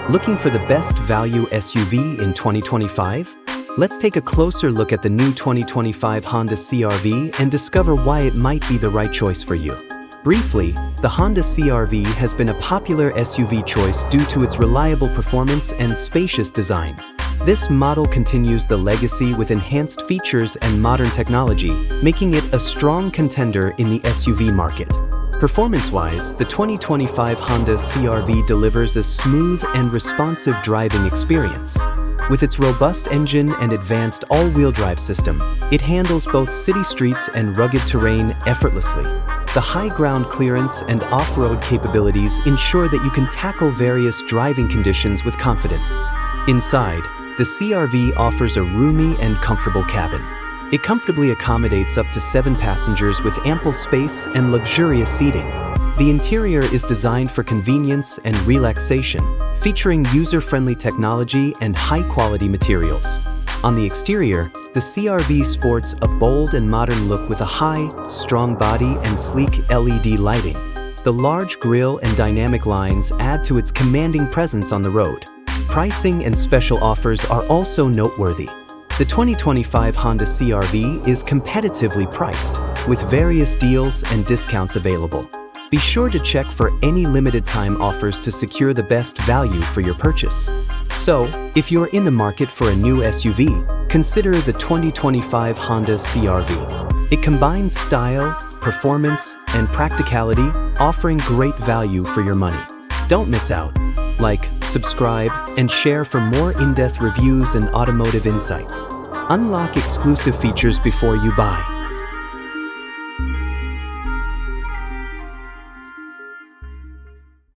Looking for the best value SUV in 2025? Let's take a closer look at the new 2025 Honda CR-V and discover why it might be the right choice for you. Briefly, the Honda CR-V has been a popular SUV choice due to its reliable performance and spacious design. This model continues the legacy with enhanced features and modern technology, making it a strong contender in the SUV market. Performance-wise, the 2025 Honda CR-V delivers a smooth and responsive driving experience. With its robust engine and advanced all-wheel drive system, it handles both city streets and rugged terrain effortlessly. The high ground clearance and off-road capabilities ensure that you can tackle various driving conditions with confidence. Inside, the CR-V offers a roomy and comfortable cabin. It comfortably accommodates up to 7 passengers with ample space and luxurious seating. The interior is designed for convenience and relaxation, featuring user-friendly technology and high-quality materials. On the exterior, the CR-V sports a bold and modern look with a high, strong body and sleek LED lighting. The large grille and dynamic lines add to its commanding presence on the road. Pricing and special offers are also noteworthy. The 2025 Honda CR-V is competitively priced, with various deals and discounts available. Be sure to check for any limited-time offers to secure the best value for your purchase. So, if you're in the market for a new SUV, consider the 2025 Honda CR-V. It combines style, performance, and practicality, offering great value for your money. Don't miss out. Like, subscribe, and share for more in-depth reviews and automotive insights. Unlock exclusive features before you buy.